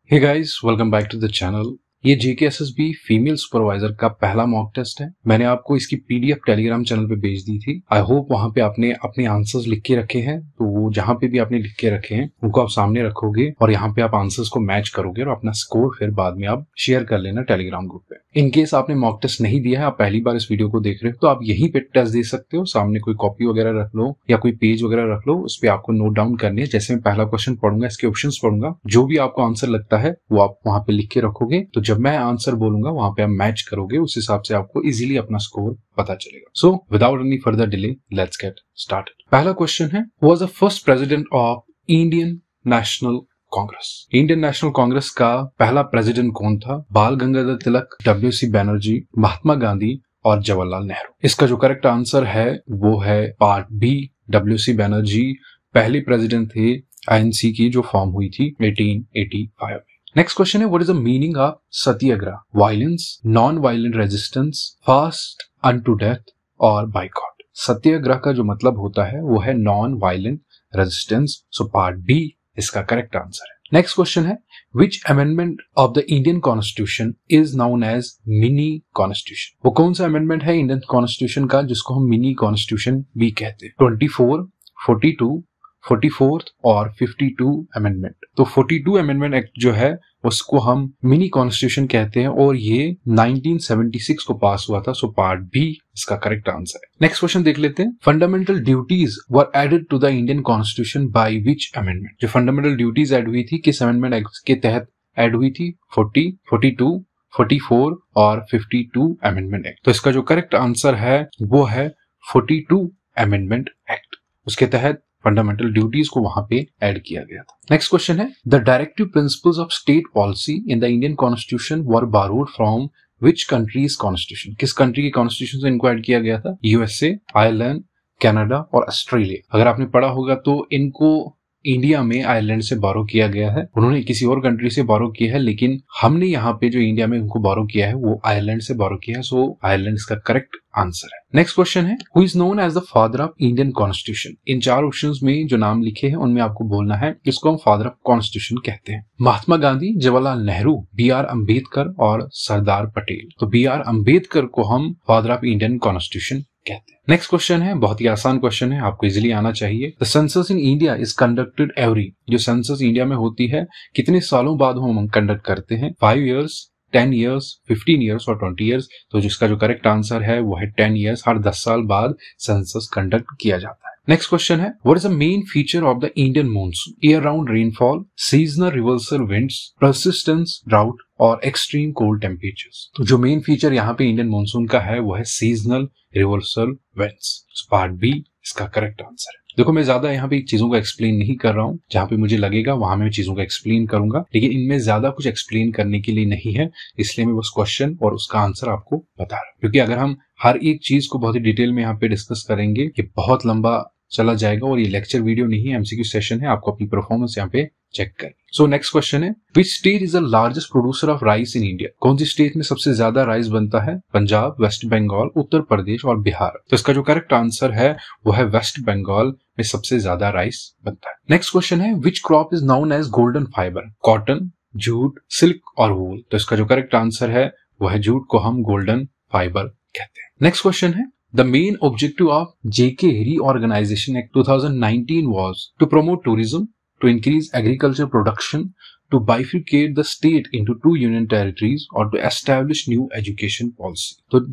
Hey guys, welcome back to the channel. ये JKSSB female supervisor का पहला mock test है। मैंने आपको इसकी पीडीएफ टेलीग्राम चैनल पे भेज दी थी। आई होप वहां पे आपने अपने आंसर्स लिख के रखे हैं, तो वो जहां पे भी आपने लिख के रखे हैं उनको आप सामने रखोगे और यहाँ पे आप आंसर्स को मैच करोगे और अपना स्कोर फिर बाद में आप शेयर कर लेना टेलीग्राम ग्रुप पे। इन केस आपने मॉक टेस्ट नहीं दिया है, आप पहली बार इस वीडियो को देख रहे हो, तो आप यहीं पे टेस्ट दे सकते हो। सामने कोई कॉपी वगैरह रख लो या कोई पेज वगैरह रख लो, उस पर आपको नोट डाउन करनी है। जैसे मैं पहला क्वेश्चन पढ़ूंगा, इसके ऑप्शन पढ़ूंगा, जो भी आपको आंसर लगता है वो आप वहां पे लिख के रखोगे। तो जब मैं आंसर बोलूंगा वहां पे आप मैच करोगे, उस हिसाब से आपको इजीली अपना स्कोर पता चलेगा। So without any further delay, let's get started. पहला क्वेश्चन है, was the first president of Indian national Congress. Indian national Congress का पहला प्रेसिडेंट कौन था? बाल गंगाधर तिलक, डब्ल्यूसी बैनर्जी, महात्मा गांधी और जवाहरलाल नेहरू। इसका जो करेक्ट आंसर है वो है पार्ट बी, डब्ल्यूसी बैनर्जी पहले प्रेसिडेंट थे आईएनसी की जो फॉर्म हुई थी 1885 में। नेक्स्ट क्वेश्चन है, what is the meaning of satyagraha? Violence, non violent resistance, fast unto death और बाइकॉट। सत्याग्रह का जो मतलब होता है वो है non violent resistance. So part B इसका करेक्ट आंसर है। नेक्स्ट क्वेश्चन है, which amendment of the Indian constitution is known as mini constitution? वो कौन सा अमेंडमेंट है इंडियन कॉन्स्टिट्यूशन का जिसको हम मिनी कॉन्स्टिट्यूशन भी कहते हैं? 24, 42, 44 और 52 अमेंडमेंट। तो 42 अमेंडमेंट एक्ट जो है उसको हम मिनी कॉन्स्टिट्यूशन कहते हैं और ये 1976 को पास हुआ था। सो पार्ट बी इसका करेक्ट आंसर है। नेक्स्ट क्वेश्चन देख लेते हैं, fundamental duties were added to the Indian constitution by which amendment? जो फंडामेंटल ड्यूटीज एड हुई थी किस अमेंडमेंट एक्ट के तहत एड हुई थी? 40, 42, 44 और 52 अमेंडमेंट एक्ट। तो इसका जो करेक्ट आंसर है वो है 42 अमेंडमेंट एक्ट। उसके तहत फंडामेंटल ड्यूटीज को वहां पे ऐड किया गया था। नेक्स्ट क्वेश्चन है, the directive principles of state policy in the Indian constitution were borrowed from which countries constitution? किस कंट्री की कॉन्स्टिट्यूशन से इनको ऐड किया गया था? यूएसए, आयरलैंड, कनाडा और ऑस्ट्रेलिया। अगर आपने पढ़ा होगा तो इनको इंडिया में आयरलैंड से बारो किया गया है, उन्होंने किसी और कंट्री से बारो किया है, लेकिन हमने यहाँ पे जो इंडिया में उनको बारो किया है वो आयरलैंड से बारो किया है। सो आयरलैंड इसका करेक्ट आंसर है। नेक्स्ट क्वेश्चन है, who is known as the father of Indian constitution? इन चार ऑप्शंस में जो नाम लिखे हैं उनमें आपको बोलना है किसको हम फादर ऑफ कॉन्स्टिट्यूशन कहते हैं। महात्मा गांधी, जवाहरलाल नेहरू, बी आर अम्बेडकर और सरदार पटेल। तो बी आर अम्बेडकर को हम फादर ऑफ इंडियन कॉन्स्टिट्यूशन कहते हैं। नेक्स्ट क्वेश्चन है, बहुत ही आसान क्वेश्चन है, आपको इजीली आना चाहिए। The census in India is conducted every, जो सेंसस इंडिया में होती है कितने सालों बाद हम कंडक्ट करते हैं? 5 ईयर्स, 10 ईयर्स, 15 ईयर्स और 20 ईयर्स। तो जिसका जो करेक्ट आंसर है वो है 10 ईयर्स। हर 10 साल बाद सेंसस कंडक्ट किया जाता है। नेक्स्ट क्वेश्चन है, what is the main feature of the Indian monsoon? Year round rainfall, seasonal reversal winds, persistence drought और एक्सट्रीम कोल्ड टेम्परेचर्स। तो जो मेन फीचर यहाँ पे इंडियन मॉनसून का है वो है seasonal reversal winds. Part B इसका करेक्ट आंसर है। देखो, मैं ज्यादा यहाँ पे चीजों को एक्सप्लेन नहीं कर रहा हूँ, जहां पे मुझे लगेगा वहां मैं चीजों को एक्सप्लेन करूंगा, लेकिन इनमें ज्यादा कुछ एक्सप्लेन करने के लिए नहीं है, इसलिए मैं बस क्वेश्चन और उसका आंसर आपको बता रहा हूँ। क्योंकि अगर हम हर एक चीज को बहुत ही डिटेल में यहाँ पे डिस्कस करेंगे, ये बहुत लंबा चला जाएगा और ये लेक्चर वीडियो नहीं है, एमसीक्यू सेशन है, आपको अपनी परफॉर्मेंस यहाँ पे चेक करनी। सो नेक्स्ट क्वेश्चन है, which state is the largest producer of rice in India? कौन सी स्टेट में सबसे ज्यादा राइस बनता है? पंजाब, वेस्ट बंगाल, उत्तर प्रदेश और बिहार। तो इसका जो करेक्ट आंसर है वो है वेस्ट बंगाल में सबसे ज्यादा राइस बनता है। नेक्स्ट क्वेश्चन है, which crop is known as golden fibre? Cotton, jute, silk और वूल। तो इसका जो करेक्ट आंसर है वो है जूट को हम गोल्डन फाइबर कहते हैं। नेक्स्ट क्वेश्चन है, the main objective of JK Reorganization Act 2019 was to promote tourism, to increase agriculture production, to bifurcate the state into 2 union territories or to establish new education policy. तो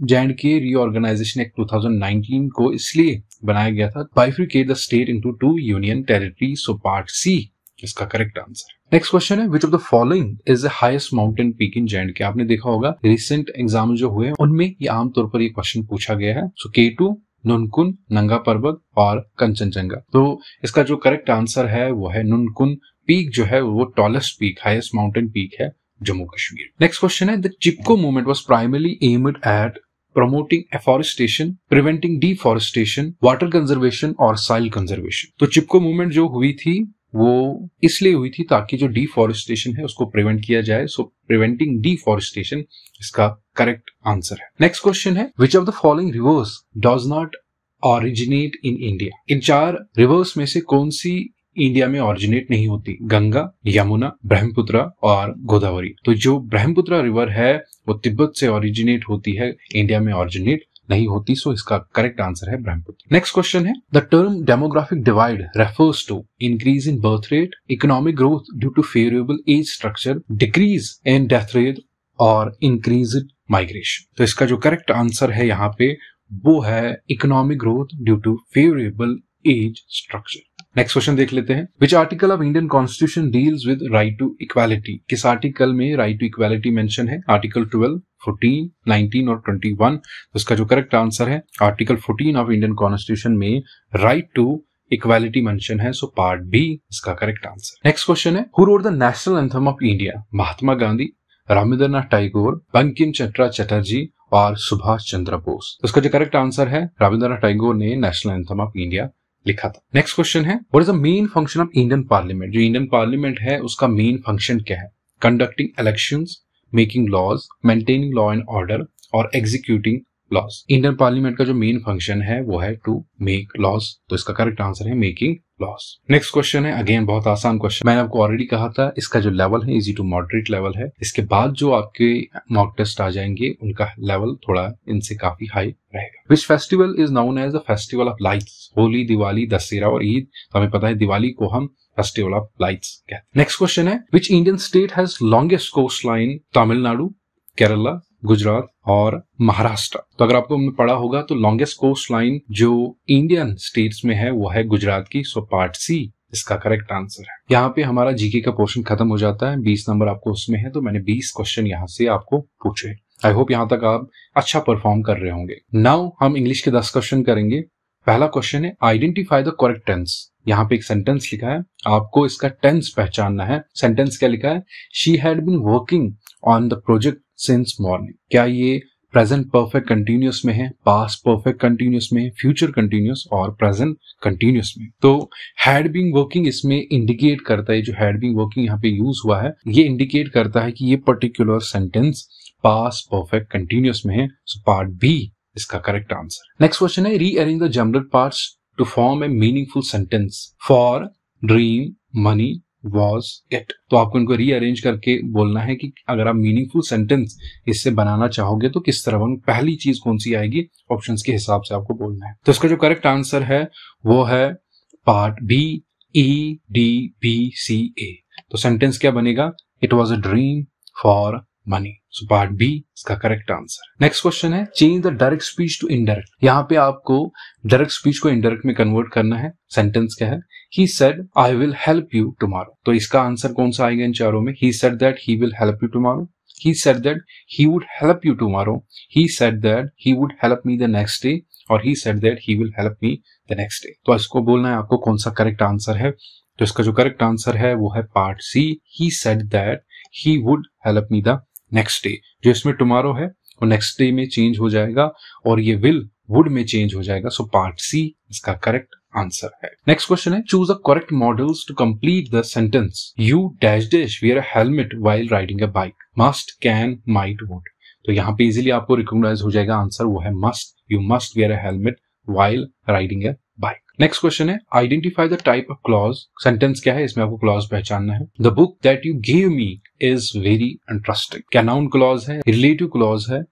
JK Reorganization Act 2019 को इसलिए बनाया गया था bifurcate the state into 2 union territories. So part C इसका correct answer है। Next question है, which of the following is the highest mountain peak in J&K? आपने देखा होगा रिसेंट एग्जाम जो हुए उनमें ये आमतौर पर ये क्वेश्चन पूछा गया है। सो K2, नुनकुन, नंगा पर्वत और कंचनजंगा। तो इसका जो करेक्ट आंसर है वो है नुनकुन पीक, जो है वो tallest peak, highest mountain peak है जम्मू कश्मीर। नेक्स्ट क्वेश्चन है, the Chipko movement was primarily aimed at promoting afforestation, preventing deforestation, water conservation और soil conservation। तो चिपको मूवमेंट जो हुई थी वो इसलिए हुई थी ताकि जो डिफॉरेस्टेशन है उसको प्रिवेंट किया जाए। सो प्रिवेंटिंग डिफॉरेस्टेशन इसका करेक्ट आंसर है। नेक्स्ट क्वेश्चन है, which of the following rivers does not originate in India? इन चार रिवर्स में से कौन सी इंडिया में ऑरिजिनेट नहीं होती, गंगा, यमुना, ब्रह्मपुत्र और गोदावरी। तो जो ब्रह्मपुत्र रिवर है वो तिब्बत से ओरिजिनेट होती है, इंडिया में ऑरिजिनेट नहीं होती। सो इसका करेक्ट आंसर है ब्रह्मपुत्र। नेक्स्ट क्वेश्चन है, the term demographic divide refers to increase in birth rate, economic growth due to favourable age structure, decrease in death rate और इंक्रीज इन माइग्रेशन। तो इसका जो करेक्ट आंसर है यहाँ पे वो है economic growth due to favourable age structure. Next question देख लेते हैं, which article of Indian constitution deals with right to equality. किस आर्टिकल में राइट टू इक्वालिटी मेंशन है? आर्टिकल 12, 14, 19 और 21। तो इसका जो करेक्ट आंसर है आर्टिकल 14 ऑफ इंडियन कॉन्स्टिट्यूशन में राइट टू इक्वालिटी मेंशन है। सो पार्ट बी इसका करेक्ट आंसर। नेक्स्ट क्वेश्चन है, who wrote the national anthem of India? Mahatma Gandhi, Rabindranath Tagore, Bankim Chandra Chatterjee और सुभाष चंद्र बोस। तो इसका जो करेक्ट आंसर है रविंद्रनाथ टैगोर ने नेशनल एंथम ऑफ इंडिया लिखा था। नेक्स्ट क्वेश्चन है, what is the main function of Indian parliament? जो इंडियन पार्लियामेंट है उसका मेन फंक्शन क्या है? Conducting elections, making laws, maintaining law and order और एग्जीक्यूटिंग लॉज। इंडियन पार्लियामेंट का जो मेन फंक्शन है वो है टू मेक लॉज। तो इसका करेक्ट आंसर है मेकिंग लॉज। नेक्स्ट क्वेश्चन है, अगेन बहुत आसान क्वेश्चन, मैंने आपको ऑलरेडी कहा था इसका जो लेवल है इजी टू मॉडरेट लेवल है। इसके बाद जो आपके मॉक टेस्ट आ जाएंगे उनका लेवल थोड़ा इनसे काफी हाई रहेगा। Which festival is known as the festival of lights? Holi, Diwali, Dussehra और ईद। तो हमें पता है दिवाली को हम फेस्टिवल ऑफ लाइट्स कहते हैं। नेक्स्ट क्वेश्चन है, which Indian state has longest coast line? Tamil Nadu, Kerala, Gujarat और महाराष्ट्र। तो अगर आपको हमने पढ़ा होगा तो लॉन्गेस्ट कोस्ट लाइन जो इंडियन स्टेट्स में है वो है गुजरात की। सो पार्ट सी इसका करेक्ट आंसर है। यहाँ पे हमारा जीके का पोर्शन खत्म हो जाता है। 20 नंबर आपको उसमें है, तो मैंने 20 क्वेश्चन यहाँ से आपको पूछे। आई होप यहाँ तक आप अच्छा परफॉर्म कर रहे होंगे। नाउ हम इंग्लिश के 10 क्वेश्चन करेंगे। पहला क्वेश्चन है, आइडेंटिफाई द करेक्ट टेंस। यहाँ पे एक सेंटेंस लिखा है, आपको इसका टेंस पहचानना है। सेंटेंस क्या लिखा है? She had been working on the project since morning. क्या ये प्रेजेंट परफेक्ट कंटिन्यूअस में है, पास्ट परफेक्ट कंटिन्यूअस में, फ्यूचर कंटिन्यूअस और प्रेजेंट कंटिन्यूअस में? तो हैड बीन वर्किंग इसमें इंडिकेट करता है, जो हैड बीन वर्किंग यहाँ पे यूज हुआ है ये इंडिकेट करता है कि ये particular sentence past perfect continuous में है। सो पार्ट बी इसका करेक्ट आंसर। नेक्स्ट क्वेश्चन है, rearrange the jumbled parts to form a meaningful sentence. For, dream, money, was, it। तो आपको इनको रीअरेंज करके बोलना है कि अगर आप मीनिंगफुल सेंटेंस इससे बनाना चाहोगे तो किस तरह बनूं, पहली चीज कौन सी आएगी, ऑप्शंस के हिसाब से आपको बोलना है। तो इसका जो करेक्ट आंसर है वो है पार्ट बी, EDBCA। तो सेंटेंस क्या बनेगा? It was a dream for money. So part B इसका करेक्ट आंसर। नेक्स्ट क्वेश्चन है, change the direct speech to indirect. यहाँ पे आपको डायरेक्ट स्पीच को इनडायरेक्ट में कन्वर्ट करना है। सेंटेंस क्या है? He said I will help you tomorrow। तो इसका आंसर कौन सा आएगा इन चारों में? He said that he will help you tomorrow, he said that he would help you tomorrow, he said that he would help me the next day और he said that he will help me the next day। तो इसको बोलना है आपको कौन सा correct answer है। तो इसका जो करेक्ट आंसर है वो है part C, he said that he would help me the next day। जो इसमें टुमारो है वो नेक्स्ट डे में चेंज हो जाएगा और ये विल वुड में चेंज हो जाएगा। सो पार्ट सी इसका करेक्ट आंसर है। नेक्स्ट क्वेश्चन है, choose the correct modals to complete the sentence. You dash dash wear a helmet while riding a bike. Must, can, might, would. तो यहाँ पे easily आपको रिकॉग्नाइज हो जाएगा आंसर, वो है must. You must wear a helmet while riding a bike. Next question है, identify the type of clause. Sentence क्या है? इसमें आपको क्लॉज पहचानना है। The book that you give me is very interesting. क्या नाउन क्लॉज है, रिलेटिव क्लॉज है,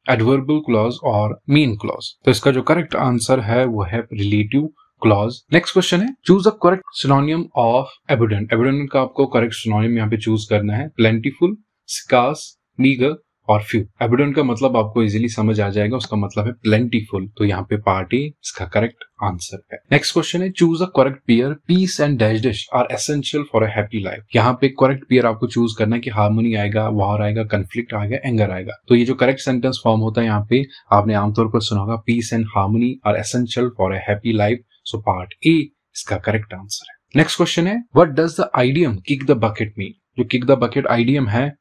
एडवर्बल क्लॉज और मेन क्लॉज? तो इसका जो करेक्ट आंसर है वो है रिलेटिव क्लॉज। नेक्स्ट क्वेश्चन है, choose the correct synonym of abundant. Abundant का आपको करेक्ट सिनोनिम यहाँ पे चूज करना है। प्लेंटीफुल, स्कार्स, मीगर और फ्यू। एबुडेंट का मतलब आपको इजीली समझ आ जाएगा, उसका मतलब है प्लेंटीफुल। तो यहाँ पे पार्ट ए इसका करेक्ट आंसर है। नेक्स्ट क्वेश्चन है, choose a correct pair. Peace and dash dash are essential for a happy life. यहाँ पे करेक्ट पेयर आपको चूज करना है कि हार्मनी आएगा, वॉर आएगा, कंफ्लिक्ट आएगा, एंगर आएगा। तो ये जो करेक्ट सेंटेंस फॉर्म होता है यहाँ पे आपने आमतौर पर सुना होगा, peace and harmony are essential for a happy life. So part A इसका करेक्ट आंसर है। नेक्स्ट क्वेश्चन है, what does the idiom kick the bucket mean. जो किक द बकेट आइडियम है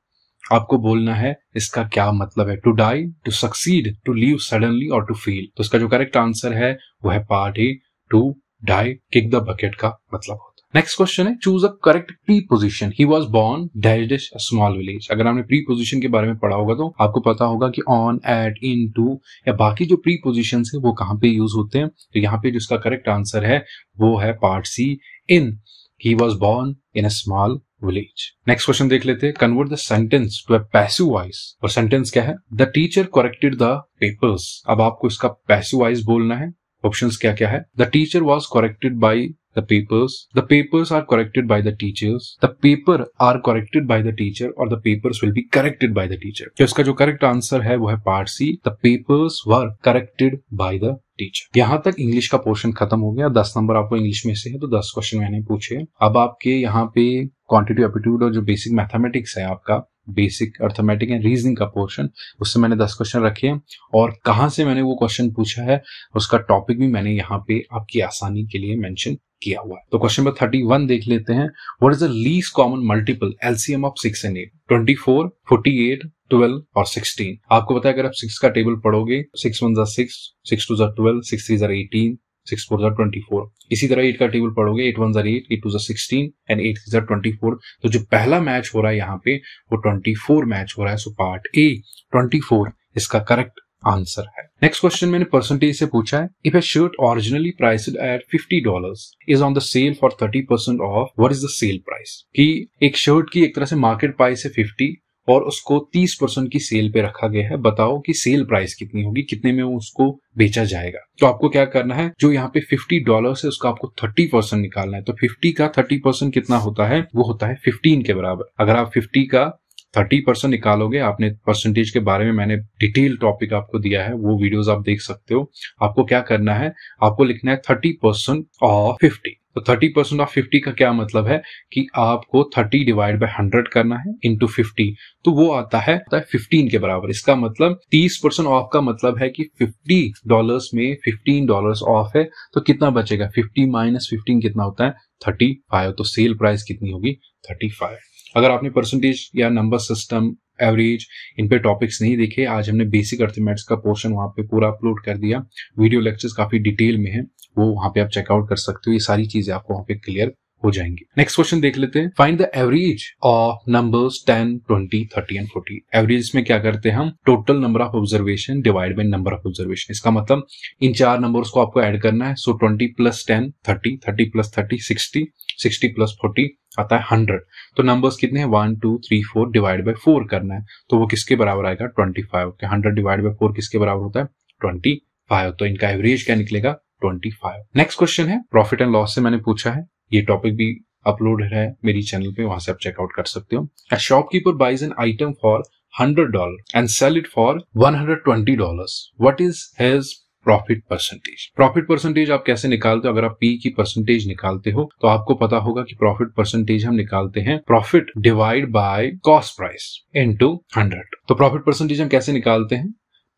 आपको बोलना है इसका क्या मतलब है। To die, to succeed, to leave suddenly और टू फील। तो इसका जो करेक्ट आंसर है वो है part A, to die, kick the bucket का मतलब होता है। नेक्स्ट क्वेश्चन है, choose a correct pre position. He was born dash dash a small village. अगर आपने प्री पोजिशन के बारे में पढ़ा होगा तो आपको पता होगा कि ऑन, एट, इन, टू या बाकी जो प्री पोजिशन है वो कहाँ पे यूज होते हैं। तो यहाँ पे जिसका करेक्ट आंसर है वो है part C, in he was born in a small village. Next question देख लेते हैं। Convert the sentence to a passive voice. और सेंटेंस क्या है? The teacher corrected the papers. अब आपको इसका पैसिव वॉइस बोलना है। ऑप्शंस क्या क्या है? The teacher was corrected bye the papers are corrected by the teachers, the paper are corrected by the teacher, और the papers will be corrected by the teacher। तो इसका जो करेक्ट आंसर है वो है part C, the papers were corrected by the teacher. यहां तक English का पोर्शन खत्म हो गया। 10 नंबर आपको इंग्लिश में से है, तो 10 क्वेश्चन मैंने पूछे। अब आपके यहाँ पे क्वांटिटी एप्टीट्यूड और जो बेसिक मैथमेटिक्स है आपका बेसिक अर्थमेटिक एंड रीजनिंग का पोर्शन, उससे मैंने 10 क्वेश्चन रखे हैं और कहां से मैंने वो क्वेश्चन पूछा है उसका टॉपिक भी मैंने यहाँ पे आपकी आसानी के लिए मेंशन किया हुआ है। तो क्वेश्चन नंबर 31 देख लेते हैं। What is the least common multiple LCM of 6 and 8? 24, 48, 12 और 16। आपको पता है अगर आप 6 का टेबल पढ़ोगे, 6 1 6, 6 2 12, 6 3 18, 6 4 24। इसी तरह 8 का टेबल पढ़ोगे, 8 1 8, 8 2 16 एंड 8 3 24। तो जो पहला मैच हो रहा है यहाँ पे वो 24 मैच हो रहा है। सो पार्ट ए 24 इसका करेक्ट आंसर है। नेक्स्ट क्वेश्चन मैंने परसेंटेज से पूछा है। If a shirt originally priced at $50 is on the sale for 30% off, what is the sale price? कि एक शर्ट की एक तरह से मार्केट प्राइस है 50 और उसको 30% की सेल पे रखा गया है। बताओ कि सेल प्राइस कितनी होगी, कितने में उसको बेचा जाएगा। तो आपको क्या करना है, जो यहाँ पे $50 है उसका आपको 30% निकालना है। तो 50 का 30% कितना होता है? वो होता है 15 के बराबर। अगर आप 50 का 30% निकालोगे, आपने परसेंटेज के बारे में मैंने डिटेल टॉपिक आपको दिया है, वो वीडियोस आप देख सकते हो। आपको क्या करना है, आपको लिखना है 30% ऑफ 50। तो 30% ऑफ 50 का क्या मतलब है कि आपको 30 डिवाइड बाय 100 करना है इंटू 50, तो वो आता है 15 के बराबर। इसका मतलब 30% ऑफ का मतलब है कि $50 में $15 ऑफ है, तो कितना बचेगा? 50 माइनस 15 कितना होता है? 35। तो सेल प्राइस कितनी होगी? 35। अगर आपने परसेंटेज या नंबर सिस्टम, एवरेज, इन पे टॉपिक्स नहीं देखे, आज हमने बेसिक अर्थमेटिक्स का पोर्शन वहां पे पूरा अपलोड कर दिया। वीडियो लेक्चर्स काफी डिटेल में है, वो वहां पे आप चेकआउट कर सकते हो। ये सारी चीजें आपको वहां पे क्लियर हो जाएंगी। नेक्स्ट क्वेश्चन देख लेते हैं। Find the average of numbers 10, 20, 30 and 40। Average में क्या करते हैं हम? Total number of observation divide by number of observation. इसका मतलब इन चार नंबर्स को आपको ऐड करना है। सो 20 प्लस 10 30, 30 प्लस 30 60, 60 प्लस 40 आता है 100। तो नंबर्स कितने हैं? 1 2 3 4 डिवाइड बाय 4 करना है, तो वो किसके बराबर आएगा? 25 के। 100 डिवाइड बाय 4 किसके बराबर होता है? 25। तो इनका एवरेज क्या निकलेगा? 25। नेक्स्ट क्वेश्चन है प्रॉफिट एंड लॉस से मैंने पूछा है। ये टॉपिक भी अपलोड है मेरी चैनल पे, वहां से आप चेकआउट कर सकते हो। A shopkeeper buys an item for $100 and sell it for $120। What is his profit percentage? Profit percentage आप कैसे निकालते हो? अगर आप पी की परसेंटेज निकालते हो तो आपको पता होगा कि प्रॉफिट परसेंटेज हम निकालते हैं profit divide by cost price into 100। तो प्रॉफिट परसेंटेज हम कैसे निकालते हैं?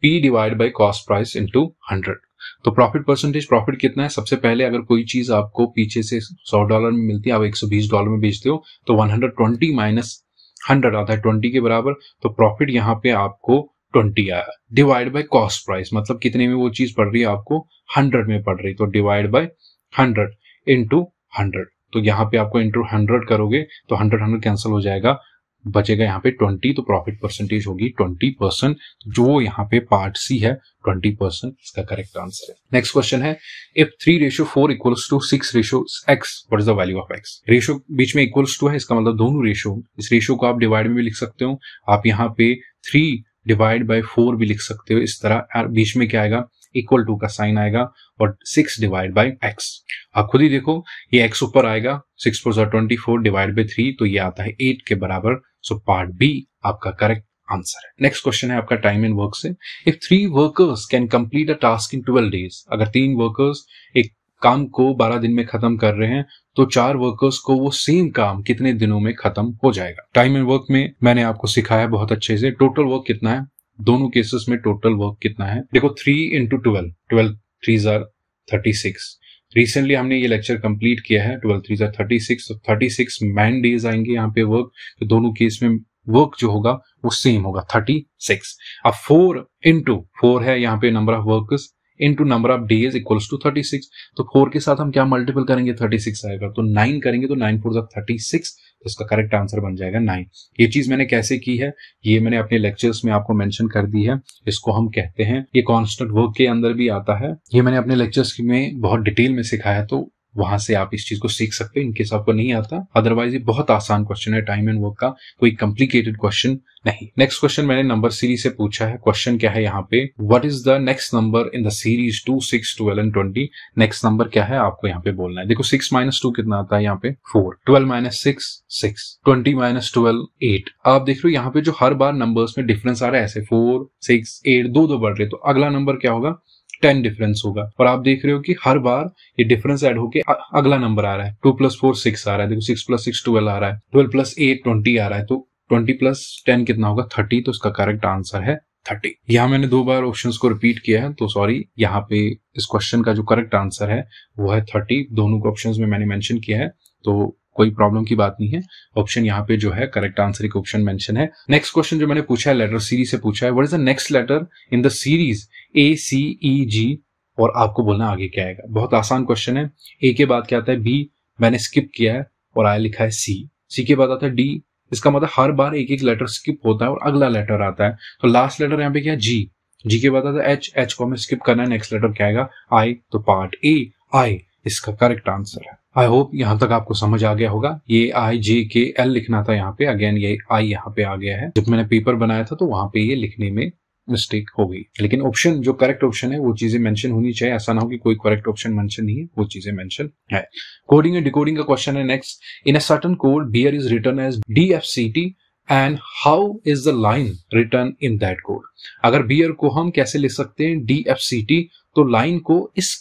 P divide by cost price into 100। तो प्रॉफिट परसेंटेज, प्रॉफिट कितना है? सबसे पहले अगर कोई चीज आपको पीछे से $100 में मिलती है, आप $120 में बेचते हो, तो 120 माइनस 100 आता है 20 के बराबर। तो प्रॉफिट यहाँ पे आपको 20 आया। डिवाइड बाय कॉस्ट प्राइस मतलब कितने में वो चीज पड़ रही है आपको? 100 में पड़ रही, तो डिवाइड बाय 100 इंटू 100। तो यहाँ पे आपको इंटू 100 करोगे तो 100 कैंसिल हो जाएगा, बचेगा यहाँ पे 20। तो प्रॉफिट परसेंटेज होगी 20%। जो यहाँ पे पार्ट सी है 20% इसका करेक्ट आंसर है। नेक्स्ट क्वेश्चन है if 3:4 equals to 6:x, what is the value of x? Ratio बीच में इक्वल्स टू है, इसका मतलब दोनों रेशियो। इस रेशियो को आप डिवाइड में भी लिख सकते हो। आप यहाँ पे 3 डिवाइड बाय 4 भी लिख सकते हो। इस तरह बीच में क्या आएगा? इक्वल टू का साइन आएगा और 6 डिवाइड बाय x। आप खुद ही देखो, ये x ऊपर आएगा, 6 4 24 डिवाइड बाय 3, तो ये आता है 8 के बराबर। सो पार्ट बी आपका करेक्ट आंसर है। नेक्स्ट क्वेश्चन है आपका टाइम एंड वर्क से। If 3 workers can complete a task in 12 days, अगर 3 वर्कर्स एक काम को 12 दिन में खत्म कर रहे हैं, तो 4 वर्कर्स को वो सेम काम कितने दिनों में खत्म हो जाएगा? टाइम एंड वर्क में मैंने आपको सिखाया बहुत अच्छे से। टोटल वर्क कितना है दोनों केसेस में? टोटल वर्क कितना है देखो, 3 इंटू 12 3 are 36। रिसेंटली हमने ये लेक्चर कंप्लीट किया है। 12 3 are 36, तो 36 मैन डेज आएंगे यहाँ पे वर्क। तो दोनों केस में वर्क जो होगा वो सेम होगा 36। अब 4 इंटू 4 है यहाँ पे number of workers into number of days equals to 36। तो 4 के साथ हम क्या मल्टीपल करेंगे? 36 आएगा। तो 9 करेंगे तो 9 4 36, तो इसका करेक्ट आंसर बन जाएगा 9। ये चीज मैंने कैसे की है ये मैंने अपने लेक्चर्स में आपको मेंशन कर दी है। इसको हम कहते हैं, ये कांस्टेंट वर्क के अंदर भी आता है। ये मैंने अपने लेक्चर्स में बहुत डिटेल में सिखाया, तो वहां से आप इस चीज को सीख सकते हो इनकेस आपको नहीं आता। अदरवाइज ये बहुत आसान क्वेश्चन है, टाइम एंड वर्क का, कोई कॉम्प्लिकेटेड क्वेश्चन नहीं। नेक्स्ट क्वेश्चन मैंने नंबर सीरीज से पूछा है। क्वेश्चन क्या है यहाँ पे, what is the next number in the series 2, 6, 12 and 20। Next number क्या है आपको यहाँ पे बोलना है। देखो 6 - 2 कितना आता है यहाँ पे 4, 12 - 6 6, 20 - 12 8। आप देख रहे हो यहाँ पे जो हर बार नंबर्स में डिफरेंस आ रहा है, ऐसे 4, 6, 8 दो बढ़ रहे, तो अगला नंबर क्या होगा 10 डिफरेंस होगा। और आप देख रहे हो कि हर बार ये डिफरेंस ऐड होके अगला नंबर आ रहा है। 2 + 4 6 आ रहा है, देखो 6 + 6 12 आ रहा है, 12 + 8 20 आ रहा है, तो 20 + 10 कितना होगा 30। तो इसका करेक्ट आंसर है 30। यहाँ मैंने 2 बार ऑप्शंस को रिपीट किया है, तो सॉरी, यहाँ पे इस क्वेश्चन का जो करेक्ट आंसर है वो है 30। दोनों को ऑप्शंस में मैंने मेंशन किया है, तो कोई प्रॉब्लम की बात नहीं है। ऑप्शन यहाँ पे जो है करेक्ट आंसर एक ऑप्शन मेंशन है। नेक्स्ट क्वेश्चन जो मैंने पूछा है लेटर सीरीज से पूछा है, what is the next letter in the series ACEG, और आपको बोलना आगे क्या आएगा। बहुत आसान क्वेश्चन है। ए के बाद क्या आता है B, मैंने स्किप किया है और आया लिखा है C के बाद आता है D, इसका मतलब हर बार एक एक लेटर स्किप होता है और अगला लेटर आता है। तो लास्ट लेटर यहाँ पे क्या है G के बाद आता है H को हमें स्किप करना है, नेक्स्ट लेटर क्या आएगा I, तो पार्ट A I इसका करेक्ट आंसर है। आई होप यहां तक आपको समझ आ गया होगा। ये IJKL लिखना था यहाँ पे, अगेन ये I यहाँ पे आ गया है। जब मैंने पेपर बनाया था तो वहां पे ये लिखने में मिस्टेक हो गई, लेकिन ऑप्शन जो करेक्ट ऑप्शन है वो चीजें मेंशन होनी चाहिए। ऐसा ना हो कि कोई करेक्ट ऑप्शन मेंशन नहीं है, वो चीजें मेंशन है। कोडिंग एंड डिकोडिंग का क्वेश्चन है next. In a certain code bear is written as DFCT and how is the line written in that code. अगर बियर को हम कैसे लिख सकते हैं DFCT, तो लाइन को इस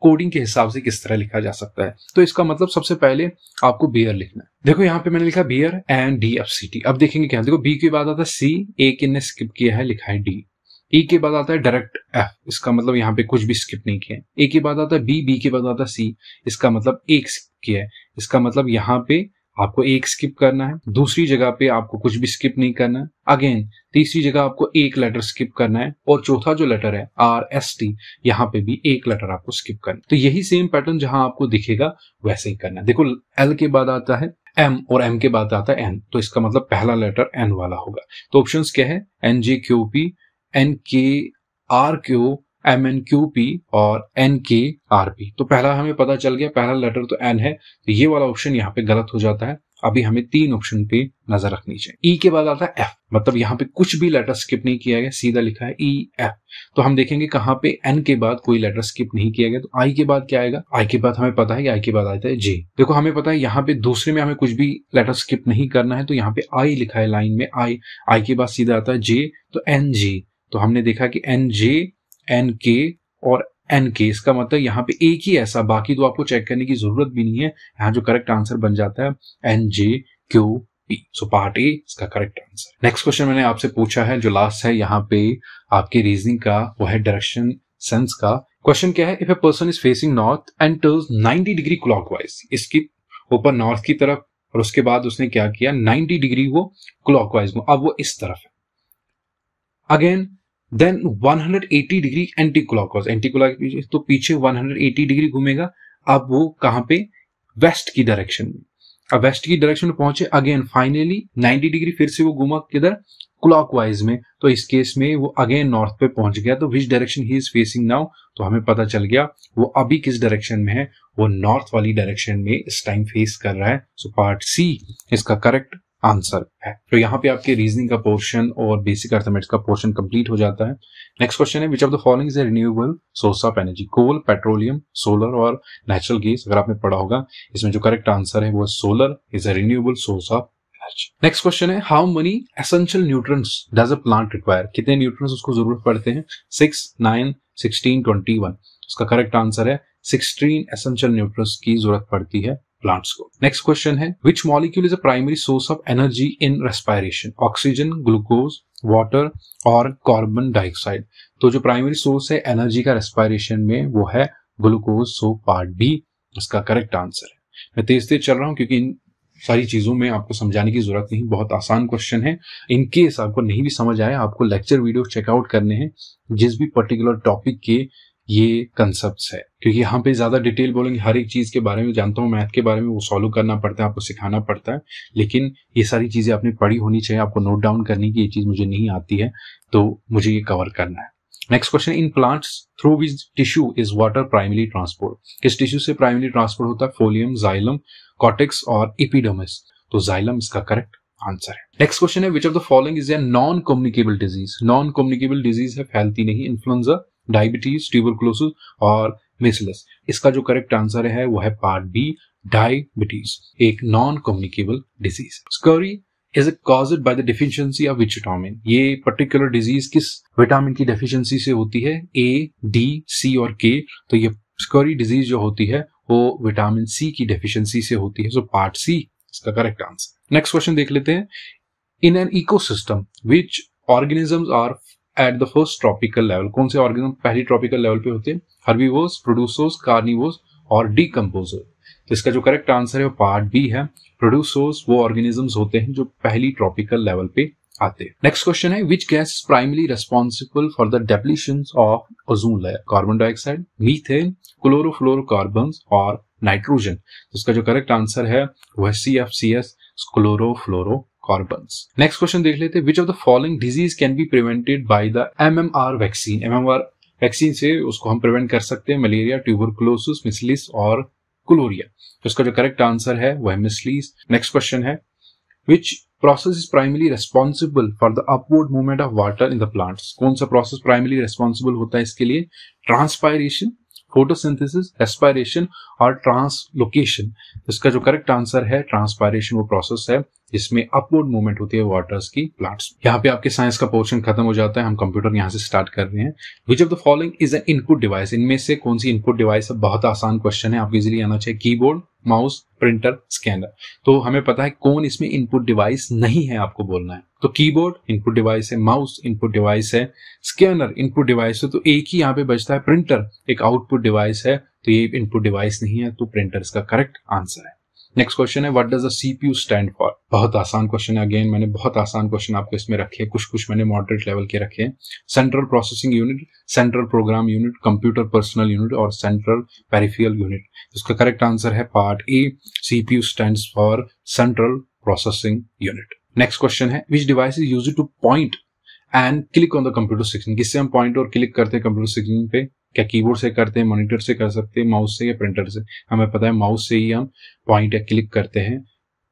कोडिंग के हिसाब से किस तरह लिखा जा सकता है। तो इसका मतलब सबसे पहले आपको बियर लिखना है। देखो यहाँ पे मैंने लिखा बियर एंड DFCT। अब देखेंगे क्या, देखो B के बाद आता है C, एक इनने स्किप किया है, लिखा है D। E के बाद आता है डायरेक्ट F, इसका मतलब यहाँ पे कुछ भी स्किप नहीं किया है। A के बाद आता है B के बाद आता है C, इसका मतलब एक स्किप किया है। इसका मतलब यहाँ पे आपको एक स्किप करना है, दूसरी जगह पे आपको कुछ भी स्किप नहीं करना है। अगेन तीसरी जगह आपको एक लेटर स्किप करना है, और चौथा जो लेटर है RST, यहाँ पे भी एक लेटर आपको स्किप करना है। तो यही सेम पैटर्न जहां आपको दिखेगा वैसे ही करना है। देखो L के बाद आता है M और M के बाद आता है N, तो इसका मतलब पहला लेटर N वाला होगा। तो ऑप्शंस क्या है, NJQP, NKRQ, MNQP और NKRP। तो पहला हमें पता चल गया, पहला लेटर तो N है, तो ये वाला ऑप्शन यहाँ पे गलत हो जाता है। अभी हमें 3 ऑप्शन पे नजर रखनी चाहिए। E के बाद आता है F, मतलब यहाँ पे कुछ भी लेटर स्किप नहीं किया गया, सीधा लिखा है EF। तो हम देखेंगे कहाँ पे N के बाद कोई लेटर स्किप नहीं किया गया। तो I के बाद क्या आएगा, I के बाद हमें पता है कि I के बाद आता है J। देखो हमें पता है यहाँ पे दूसरे में हमें कुछ भी लेटर स्किप नहीं करना है, तो यहाँ पे I लिखा है लाइन में, I के बाद सीधा आता है J, तो NJ। तो हमने देखा कि NJ, NK और NK, इसका मतलब यहाँ पे एक ही ऐसा, बाकी तो आपको चेक करने की जरूरत भी नहीं है। यहाँ जो करेक्ट आंसर बन जाता है NJQP। सो पार्ट A इसका करेक्ट आंसर। नेक्स्ट क्वेश्चन मैंने आपसे पूछा है जो लास्ट है यहाँ पे आपकी रीजनिंग का, वो है डायरेक्शन सेंस का। क्वेश्चन क्या है, if a person is facing north and turns 90 degree clockwise, इसकी ऊपर नॉर्थ की तरफ, और उसके बाद उसने क्या किया 90 डिग्री वो क्लॉकवाइज, अब वो इस तरफ है। Again then 180 degree anti clockwise, तो पीछे 180 डिग्री घूमेगा। अब वो कहां पे, वेस्ट की डायरेक्शन में। अब वेस्ट की डायरेक्शन में पहुंचे, अगेन फाइनली 90 डिग्री फिर से वो घूमा किधर, क्लॉकवाइज में। तो इस केस में वो अगेन नॉर्थ पे पहुंच गया। तो which direction he is facing now, तो हमें पता चल गया वो अभी किस डायरेक्शन में है, वो नॉर्थ वाली डायरेक्शन में इस टाइम फेस कर रहा है। सो पार्ट C इसका करेक्ट आंसर है। तो यहाँ पे आपके रीजनिंग का पोर्शन और बेसिक अर्थमेटिक्स का पोर्शन कंप्लीट हो जाता है। नेक्स्ट क्वेश्चन है, which of the following is a renewable source of energy, coal, petroleum, solar और नेचुरल गैस। अगर आपने पढ़ा होगा, इसमें जो करेक्ट आंसर है वो solar is a renewable source of energy. Next question है, how many essential nutrients does a plant require, कितने न्यूट्रिएंट्स उसको जरूरत पड़ते हैं, 6, 9, 16, 21। उसका करेक्ट आंसर है 16 एसेंशियल न्यूट्रिएंट्स की जरूरत पड़ती है प्लांट्स को। नेक्स्ट क्वेश्चन है, which molecule is a primary source of energy in respiration, oxygen, glucose, water और कार्बन डाइऑक्साइड। तो जो प्राइमरी सोर्स है एनर्जी का रेस्पिरेशन में वो है ग्लूकोज। सो पार्ट B इसका करेक्ट आंसर है। मैं तेज तेज चल रहा हूं क्योंकि इन सारी चीजों में आपको समझाने की जरूरत नहीं, बहुत आसान क्वेश्चन है। इनकेस आपको नहीं भी समझ आया, आपको लेक्चर वीडियो चेकआउट करने हैं जिस भी पर्टिकुलर टॉपिक के ये कंसेप्ट्स है, क्योंकि यहाँ पे ज्यादा डिटेल बोलेंगे, हर एक चीज के बारे में जानता हूँ, मैथ के बारे में वो सॉल्व करना पड़ता है, आपको सिखाना पड़ता है, लेकिन ये सारी चीजें आपने पढ़ी होनी चाहिए, आपको नोट डाउन करने की ये चीज मुझे नहीं आती है, तो मुझे ये कवर करना है। Next question, in plants through which tissue is water primary transport, किस टिश्यू से प्राइमरी ट्रांसपोर्ट होता है? फोलियम, जाइलम, कॉर्टेक्स और एपिडर्मिस। तो जाइलम इसका करेक्ट आंसर है। नेक्स्ट क्वेश्चन है, which of the following is a non communicable disease? Non communicable disease है, फैलती नहीं, इन्फ्लुएंजा, डायबिटीज, ट्यूबरकुलोसिस और मिसलस। इसका जो करेक्ट आंसर है वो है पार्ट बी, डायबिटीज, एक non communicable disease. Scurvy is caused by the deficiency of which vitamin? ये पर्टिकुलर डिजीज किस विटामिन की डेफिशिएंसी से होती है? ए, डी, सी और के। तो ये स्कर्वी डिजीज जो होती है वो विटामिन सी की डेफिशिएंसी से होती है। सो पार्ट सी इसका करेक्ट आंसर। नेक्स्ट क्वेश्चन देख लेते हैं, in an ecosystem which organisms are at the first tropical level? कौन से ऑर्गेनिज्म पहली ट्रॉपिकल लेवल पे होते हैं? हर्बीवोर्स, प्रोड्यूसर्स, कार्निवोर्स और डीकम्पोजर। तो इसका जो करेक्ट आंसर है वो पार्ट बी है, प्रोड्यूसर्स वो ऑर्गेनिजम्स होते हैं जो पहली ट्रॉपिकल लेवल पे आते हैं। नेक्स्ट क्वेश्चन है, which gas is primary responsible for the depletion of ozone layer? Carbon dioxide, methane, chlorofluorocarbons और नाइट्रोजन। इसका जो करेक्ट आंसर है वो है CFCS, क्लोरोफ्लोरोकार्बन्स। नेक्स्ट क्वेश्चन देख लेते हैं, विच of the following disease can be prevented by the MMR vaccine? MMR vaccine से उसको हम प्रिवेंट कर सकते हैं, मलेरिया, ट्यूबरकुलोसिस, मिसलिस और कुलोरिया। तो इसका जो करेक्ट आंसर है वो है मिसलिस। नेक्स्ट क्वेश्चन है, which process is primary responsible for the upward movement of water in the plants? कौन सा प्रोसेस प्राइमरी रेस्पॉन्सिबल होता है इसके लिए? ट्रांसपायरेशन, फोटोसिंथेसिस, रेस्पायरेशन और ट्रांसलोकेशन। इसका जो करेक्ट आंसर है ट्रांसपायरेशन वो प्रोसेस है जिसमें अपवर्ड मूवमेंट होती है वाटर्स की प्लांट्स। यहाँ पे आपके साइंस का पोर्शन खत्म हो जाता है, हम कंप्यूटर यहाँ से स्टार्ट कर रहे हैं। विच of the following is N input device? इनमें से कौन सी इनपुट डिवाइस है? बहुत आसान क्वेश्चन है, आपको इजीली आना चाहिए। Keyboard, mouse, printer, scanner. तो हमें पता है कौन इसमें इनपुट डिवाइस नहीं है, आपको बोलना है। तो कीबोर्ड इनपुट डिवाइस है, माउस इनपुट डिवाइस है, स्कैनर इनपुट डिवाइस है, तो एक ही यहाँ पे बचता है प्रिंटर, एक आउटपुट डिवाइस है, तो ये इनपुट डिवाइस नहीं है, तो प्रिंटर इसका करेक्ट आंसर है। नेक्स्ट क्वेश्चन है, what does the CPU stand for? बहुत आसान क्वेश्चन है, अगेन मैंने बहुत आसान क्वेश्चन आपको इसमें रखे हैं, कुछ मैंने मॉडरेट लेवल के रखे हैं। Central processing unit, central program unit, computer personal unit और सेंट्रल पेरिफेरल यूनिट। इसका करेक्ट आंसर है part A, CPU stands for central processing unit. Next question है, which device is used to point and click on the computer screen? किससे हम point और click करते हैं computer screen पे? क्या कीबोर्ड से करते हैं, मॉनिटर से कर सकते हैं, माउस से या प्रिंटर से? हमें पता है माउस से ही हम पॉइंट या क्लिक करते हैं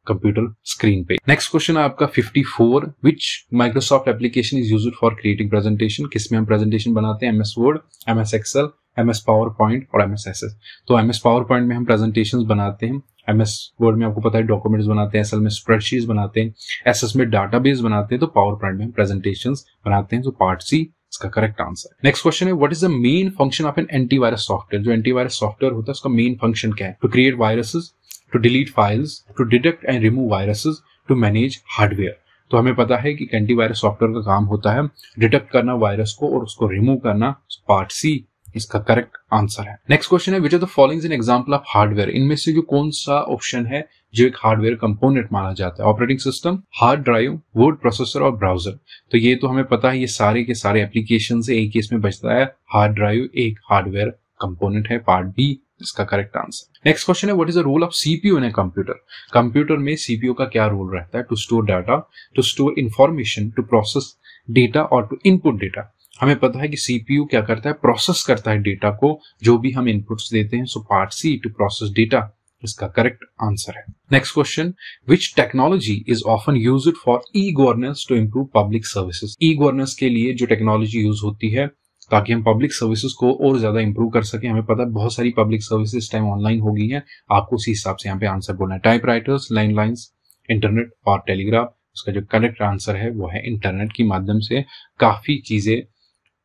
कंप्यूटर स्क्रीन पे। नेक्स्ट क्वेश्चन है आपका 54, which Microsoft application is used for creating presentation? किसमें हम प्रेजेंटेशन बनाते हैं? MS Word, MS Excel, MS PowerPoint और MS एक्सेस। तो MS पावर पॉइंट में हम प्रेजेंटेशन बनाते हैं, MS वर्ड में आपको पता है डॉक्यूमेंट्स बनाते हैं, SL में स्प्रेडशीट्स बनाते हैं, SS में डाटाबेस बनाते हैं, तो पावर पॉइंट में हम प्रेजेंटेशंस बनाते हैं। तो पार्ट सी इसका करेक्ट आंसर। नेक्स्ट क्वेश्चन है, what is the main function of an antivirus software? जो एंटीवायरस सॉफ्टवेयर होता है उसका मेन फंक्शन क्या है? To create viruses, to delete files, to detect and remove viruses, to manage hardware. तो हमें पता है कि एंटीवायरस सॉफ्टवेयर का काम होता है डिटेक्ट करना वायरस को और उसको रिमूव करना। पार्ट सी इसका करेक्ट आंसर है। नेक्स्ट क्वेश्चन है, which of the following is an example of hardware? इनमें से जो कौन सा ऑप्शन है जो एक हार्डवेयर कंपोनेंट माना जाता है? Operating system, hard drive, word processor और ब्राउजर। तो ये तो हमें पता है, ये सारे के सारे एप्लीकेशन से एक ही इसमें बचता है, हार्ड ड्राइव एक हार्डवेयर कंपोनेंट है। पार्ट बी इसका करेक्ट आंसर। नेक्स्ट क्वेश्चन है, what is the role of CPU in a computer? Computer में CPU का क्या रोल रहता है? To store data, to store information, to process data और टू इनपुट डेटा। हमें पता है कि CPU क्या करता है? प्रोसेस करता है डेटा को, जो भी हम इनपुट्स देते हैं। So part C, to process data, इसका करेक्ट आंसर है। Next question, which technology is often used for e-governance to improve public services? E-governance के लिए जो टेक्नोलॉजी यूज होती है ताकि हम पब्लिक सर्विसेज को और ज्यादा इंप्रूव कर सकें। हमें पता है बहुत सारी पब्लिक सर्विसेज टाइम ऑनलाइन हो गई है, आपको उसी हिसाब से यहाँ पे आंसर बोलना है। टाइपराइटर्स, लैंडलाइंस, इंटरनेट और टेलीग्राफ। इसका जो करेक्ट आंसर है वो है इंटरनेट की माध्यम से काफी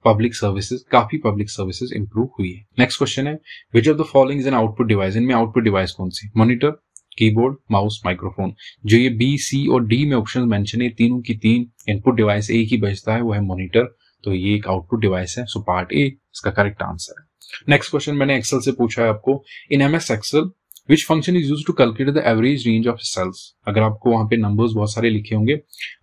पब्लिक सर्विसेज इंप्रूव हुई है। नेक्स्ट क्वेश्चन है, which of the following is an output device? इनमें आउटपुट डिवाइस कौन सी? Monitor, keyboard, mouse, microphone. जो ये B, C और D में ऑप्शन मेंशन है, तीनों की तीन इनपुट डिवाइस, एक ही बचता है वो है मॉनिटर। तो ये एक आउटपुट डिवाइस है। सो पार्ट ए इसका करेक्ट आंसर है। नेक्स्ट क्वेश्चन मैंने एक्सेल से पूछा है आपको, in MS Excel which function is used to calculate the average range of cells? अगर आपको वहां पे नंबर्स बहुत सारे लिखे होंगे,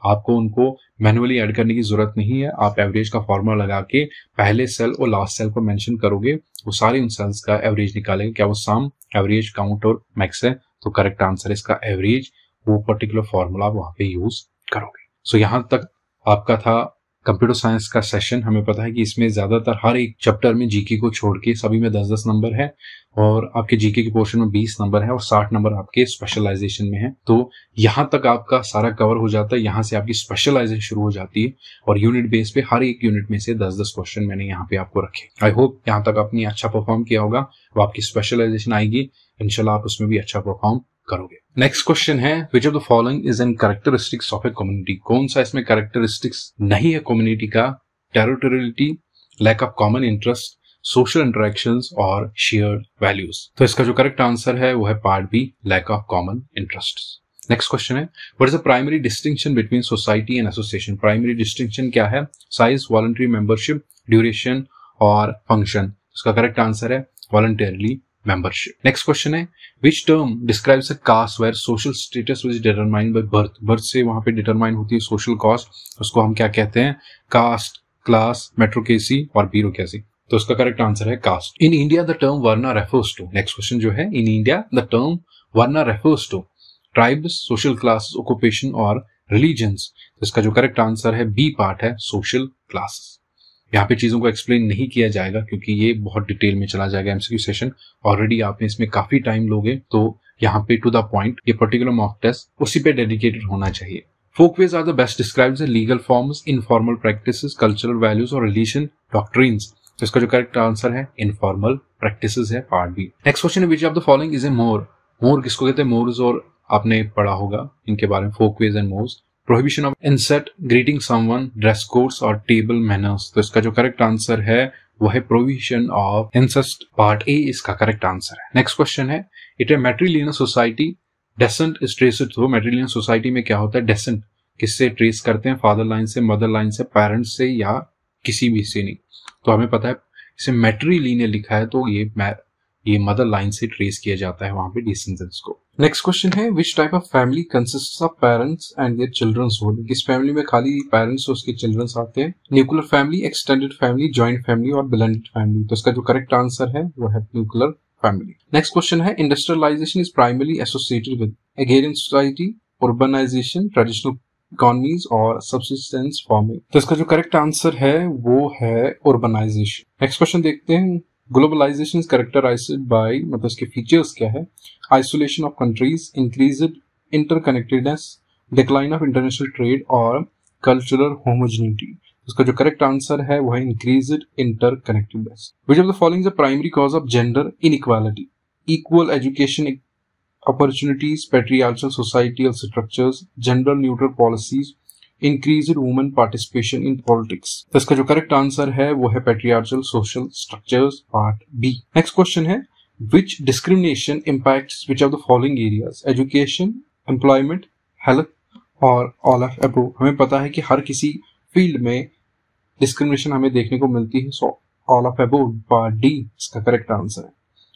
आपको उनको मैन्युअली ऐड करने की जरूरत नहीं है। आप एवरेज का फॉर्मूला लगा के पहले सेल और लास्ट सेल को मेंशन करोगे, वो सारे उन सेल्स का एवरेज निकालेंगे। क्या वो सम, एवरेज, काउंट और मैक्स है? तो करेक्ट आंसर इसका एवरेज, वो पर्टिकुलर फॉर्मूला वहां पे यूज करोगे। सो यहां तक आपका था कंप्यूटर साइंस का सेशन, हमें पता है कि इसमें ज्यादातर हर एक चैप्टर में जीके को छोड़ के सभी में 10-10 नंबर है और आपके जीके के पोर्शन में 20 नंबर है और 60 नंबर आपके स्पेशलाइजेशन में है। तो यहाँ तक आपका सारा कवर हो जाता है, यहाँ से आपकी स्पेशलाइजेशन शुरू हो जाती है और यूनिट बेस पे हर एक यूनिट में से 10-10 क्वेश्चन मैंने यहाँ पे आपको रखे। आई होप यहाँ तक आपने अच्छा परफॉर्म किया होगा, वो आपकी स्पेशलाइजेशन आएगी, इंशाल्लाह आप उसमें भी अच्छा परफॉर्म करोगे। नेक्स्ट क्वेश्चन है, which of the following is an characteristics of a community. कौन सा इसमें कैरेक्टरिस्टिक्स नहीं है कम्युनिटी का? Territoriality, lack of common interest, social interactions और शेयर्ड वैल्यूज। तो इसका जो करेक्ट आंसर है वो है part B, lack of common interest. Next question है, what is the primary distinction between society and association. Primary distinction क्या है? साइज, वॉलंटरी मेंबरशिप, ड्यूरेशन और फंक्शन। इसका करेक्ट आंसर है वॉलंटरली membership. Next question है, which term describes a caste where social status was determined by birth. birth से वहां पे determine होती है social caste, उसको हम क्या कहते हैं? caste, class, meritocracy और bureaucracy. तो उसका करेक्ट आंसर है caste. In India the term varna refers to. Next question जो है, in India the term varna refers to tribes, social classes, occupation और religions. तो इसका जो करेक्ट आंसर है बी पार्ट है, social classes. यहाँ पे चीजों को एक्सप्लेन नहीं किया जाएगा क्योंकि ये बहुत डिटेल में चला जाएगा एमसीक्यू सेशन। ऑलरेडी आपने इसमें काफी टाइम लोगे, तो यहाँ पे टू द पॉइंट ये पर्टिकुलर मॉक टेस्ट उसी पे डेडिकेटेड होना चाहिए। Folkways are the best describes the legal forms, informal practices, cultural values और रिलीजन डॉक्ट्रिन्स। तो इसका जो करेक्ट आंसर है इनफॉर्मल प्रैक्टिसेस है, पार्ट बी। नेक्स्ट क्वेश्चन है, which of the following is a more. More किसको कहते हैं? मोर्स, और आपने पढ़ा होगा इनके बारे में, folkways and mores. Prohibition of incest, greeting someone, dress codes और टेबल मैनर्स। तो इसका जो करेक्ट आंसर है वो है prohibition of incest, part A इसका करेक्ट आंसर है। नेक्स्ट क्वेश्चन है, it a matrilineal society, descent is traced through. Matrilineal society में क्या होता है? डेसेंट किससे ट्रेस करते हैं? फादर लाइन से, मदर लाइन से, पेरेंट्स से या किसी भी से नहीं। तो हमें पता है इसे मैट्रिलिनियर लिखा है तो ये मदर लाइन से ट्रेस किया जाता है वहां पे डिसेंडेंट्स को। नेक्स्ट क्वेश्चन है, which type of family consists of parents and their childrens whole. किस फैमिली में खाली पेरेंट्स और उसके चिल्ड्रंस आते हैं? Nuclear family, extended family, joint family और ब्लेंडेड फैमिली। तो इसका जो करेक्ट आंसर है वो है न्यूक्लियर फैमिली। नेक्स्ट क्वेश्चन है, industrialization is primarily associated with agrarian society, urbanization, traditional economies और सबसिस्टेंस फार्मिंग। तो इसका जो करेक्ट आंसर है वो है urbanization। नेक्स्ट क्वेश्चन देखते हैं, ग्लोबलाइजेशन इज कैरेक्टराइज्ड बाय, मतलब इसके फीचर्स क्या है? Isolation of countries, increased interconnectedness, decline of international trade और कल्चरल होमोजेनिटी। इसका जो करेक्ट आंसर है वो है increased interconnectedness. Which of the following is the primary cause of gender inequality? Equal education opportunities, patriarchal societal structures, gender neutral policies, increased women participation in politics। तो इसका जो correct answer है वो है patriarchal social structures, part B. Next question है, which discrimination impacts which of the following areas? Education, employment, health और all of above। हमें पता है कि हर किसी फील्ड में डिस्क्रिमिनेशन हमें देखने को मिलती है, सो all of above, part D इसका करेक्ट आंसर है।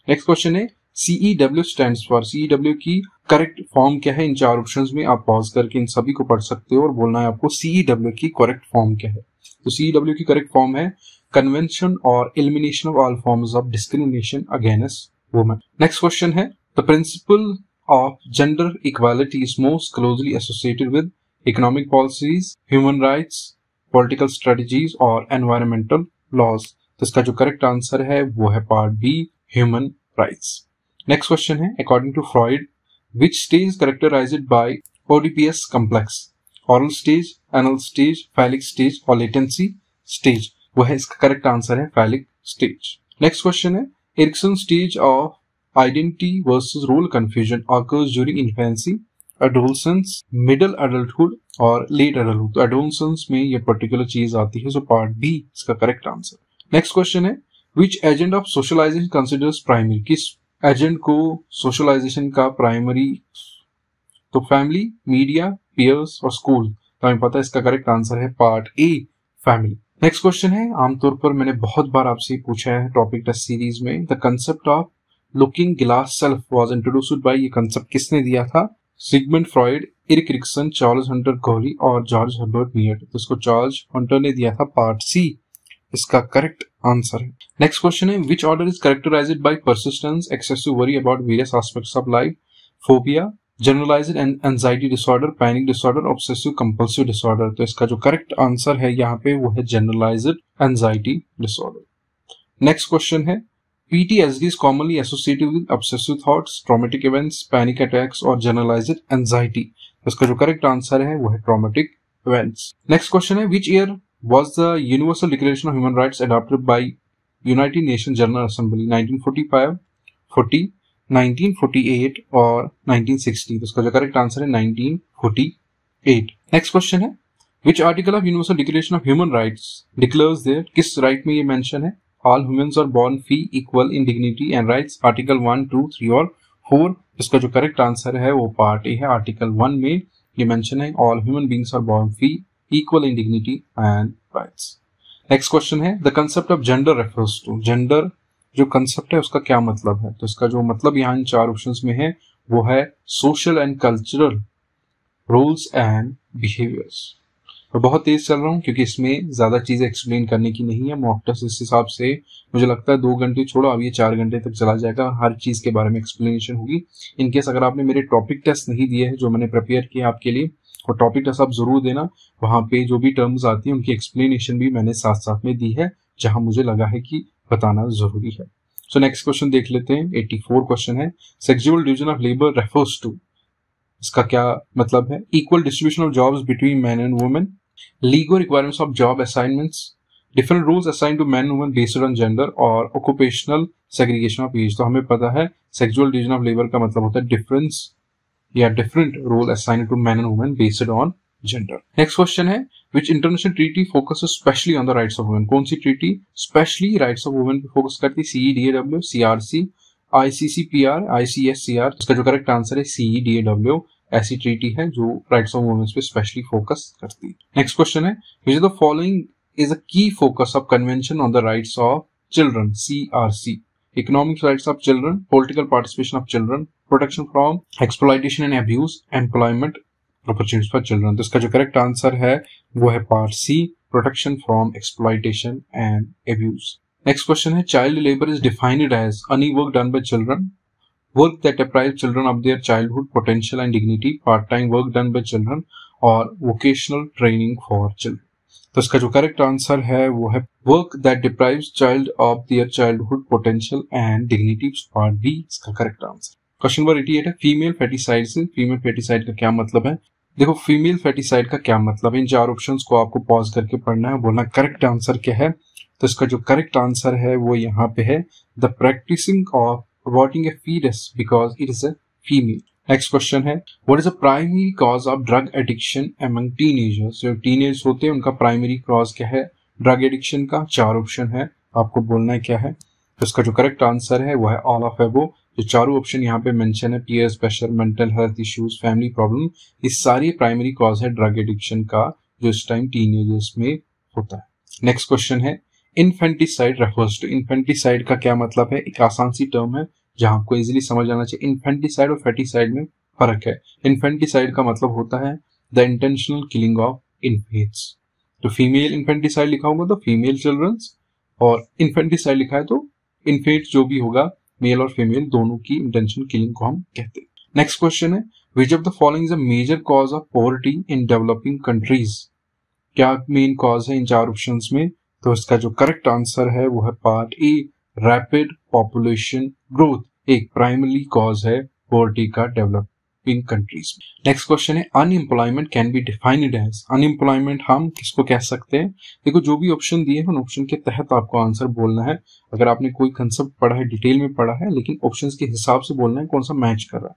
नेक्स्ट क्वेश्चन है, CEW स्टैंड्स फॉर। CEW की करेक्ट फॉर्म क्या है? इन चार ऑप्शंस में आप पॉज करके इन सभी को पढ़ सकते हो और बोलना है आपको CEW की करेक्ट फॉर्म क्या है। तो CEW की करेक्ट फॉर्म है कन्वेंशन और elimination of all forms of discrimination against women. Next question है, the principle of gender equality is most closely associated with economic policies, human rights, political strategies और environmental laws. तो इसका जो correct answer है वो है part B, human rights. Next question है, according to Freud, which stage characterized by Oedipus complex? Oral stage, anal stage, phallic stage और latency stage. वो है इसका करेक्ट आंसर है फैलिक स्टेज। नेक्स्ट क्वेश्चन है, Erikson stage of identity versus role confusion occurs during infancy, adolescence, middle adulthood और late adulthood. तो adolescence में ये पर्टिकुलर चीज आती है, सो पार्ट बी इसका करेक्ट आंसर। नेक्स्ट क्वेश्चन है, which agent of socialization considers primary? किस एजेंट को सोशलाइजेशन का प्राइमरी? तो फैमिली, मीडिया, पियर्स और स्कूल। तो हमें पता है इसका करेक्ट आंसर है part A, family. Next question है, आमतौर पर मैंने बहुत बार आपसे पूछा है टॉपिक टेस्ट सीरीज में, the concept of looking glass self was introduced by. ये कंसेप्ट किसने दिया था? Sigmund Freud, Erik Erikson, Charles Hunter Cooley और जॉर्ज हर्बर्ट मीयर। तो इसको चार्ल्स हंटर ने दिया था, पार्ट सी इसका करेक्ट आंसर है। नेक्स्ट क्वेश्चन है, which order is characterized by persistence, excessive worry about various aspects of life, phobia, generalized anxiety disorder, panic disorder, obsessive compulsive disorder. तो इसका जो करेक्ट आंसर है यहाँ पे वो है generalized anxiety disorder. Next question है PTSD is commonly associated with obsessive thoughts, traumatic events, panic attacks और generalized anxiety। इसका जो करेक्ट आंसर है वो है traumatic events। नेक्स्ट क्वेश्चन है which year was the Universal Declaration of Human Rights adopted by United Nations General Assembly? 1945, 40, 1948 और 1960। तो इसका जो करेक्ट आंसर है 1948। नेक्स्ट क्वेश्चन है which article of Universal Declaration of Human Rights declares there, किस right में ये मेंशन है? All humans are born free, equal in dignity and rights, article 1, 2, 3 और 4। इसका जो करेक्ट आंसर है वो पार्ट ए है। आर्टिकल 1 में ये मेंशन है all human beings are born free, equal in dignity and rights. Next question है the concept of gender refers to, gender जो कंसेप्ट है उसका क्या मतलब है? तो इसका जो मतलब यहाँ इन 4 ऑप्शंस में है वो है social and cultural rules and behaviours. मैं बहुत तेज चल रहा हूँ क्योंकि इसमें ज्यादा चीजें एक्सप्लेन करने की नहीं है। मॉक टेस्ट इस हिसाब से मुझे लगता है 2 घंटे छोड़ो, अब ये 4 घंटे तक चला जाएगा और हर चीज के बारे में एक्सप्लेनेशन होगी। इनकेस अगर आपने मेरे टॉपिक टेस्ट नहीं दिए हैं जो मैंने प्रिपेयर किया आपके लिए, और टॉपिक टेस्ट आप जरूर देना, वहां पे जो भी टर्म्स आती है उनकी एक्सप्लेनेशन भी मैंने साथ साथ में दी है जहां मुझे लगा है कि बताना जरूरी है। सो नेक्स्ट क्वेश्चन देख लेते हैं। 84 क्वेश्चन है sexual division of labour refers to, इसका क्या मतलब है? Equal distribution of jobs between man and women, legal requirements of job assignments, different rules assigned to men and women based on gender और occupational segregation of age। तो हमें पता है sexual division of labor का मतलब होता है difference या different role assigned to men and women based on gender। next question है which international treaty focuses specially on the rights of women? कौन सी treaty specially rights of women पे focus करती है? CEDAW, CRC, ICCPR, ICSCR। इसका जो correct answer है CEDAW ऐसी treaty है जो राइट्स ऑफ वुमेन्स पे स्पेशली फोकस करती है। नेक्स्ट क्वेश्चन है which of the following is a key focus of convention on the rights of children? CRC, economic rights of children, political participation of children, protection from exploitation and abuse, employment opportunities for children. तो इसका जो correct answer है वो है part C, protection from exploitation and abuse. Next question है child labour is defined as any work done by children, work that deprives children of their childhood potential and dignity, part-time work done by children और vocational training for children। तो इसका जो correct answer है वो है work that deprives child of their childhood potential and dignity, part B इसका correct answer. Question number 88 है female foeticide से, फीमेल फेटिसाइड का क्या मतलब है? देखो फीमेल फेटिसाइड का क्या मतलब है, इन 4 ऑप्शंस को आपको पॉज करके पढ़ना है, बोलना करेक्ट आंसर क्या है। तो इसका जो करेक्ट आंसर है वो यहाँ पे है the practising of aborting a fetus because it is a female। Next question है what is the primary cause of drug addiction among teenagers? जो टीनेज होते हैं उनका प्राइमरी कॉज क्या है ड्रग एडिक्शन का? 4 ऑप्शन है, आपको बोलना है क्या है। तो इसका जो करेक्ट आंसर है वो है ऑल ऑफ अबव। जो 4 ऑप्शन यहाँ पे मेंशन है peer pressure, mental health issues, family problem, ये सारी प्राइमरी कॉज है ड्रग एडिक्शन का जो इस टाइम टीनेजर्स में होता है। नेक्स्ट क्वेश्चन है इन्फेंटिसाइड रेफर्स टू, इन्फेंटिसाइड का क्या मतलब है? एक आसान सी टर्म है जहां आपको इजीली समझ आना चाहिए। इन्फेंटिसाइड और फेटिसाइड में फर्क है। इन्फेंटिसाइड का मतलब होता है the intentional killing of infants. तो फीमेल इन्फेंटिसाइड लिखा होगा तो फीमेल चिल्ड्रंस, और इन्फेंटिसाइड लिखा है तो इन्फेंट जो भी होगा मेल और फीमेल दोनों की इंटेंशनल किलिंग को हम कहते हैं। नेक्स्ट क्वेश्चन है which of the following is a major cause of poverty in developing countries? क्या मेन कॉज है इन 4 ऑप्शंस में? तो इसका जो करेक्ट आंसर है वो है part A, rapid population growth एक प्राइमरी कॉज है पॉवर्टी का डेवलपिंग कंट्रीज में। नेक्स्ट क्वेश्चन है unemployment can be defined as, unemployment हम किसको कह सकते हैं? देखो जो भी ऑप्शन दिए हैं उन ऑप्शन के तहत आपको आंसर बोलना है। अगर आपने कोई कंसेप्ट पढ़ा है डिटेल में पढ़ा है लेकिन ऑप्शंस के हिसाब से बोलना है कौन सा मैच कर रहा है।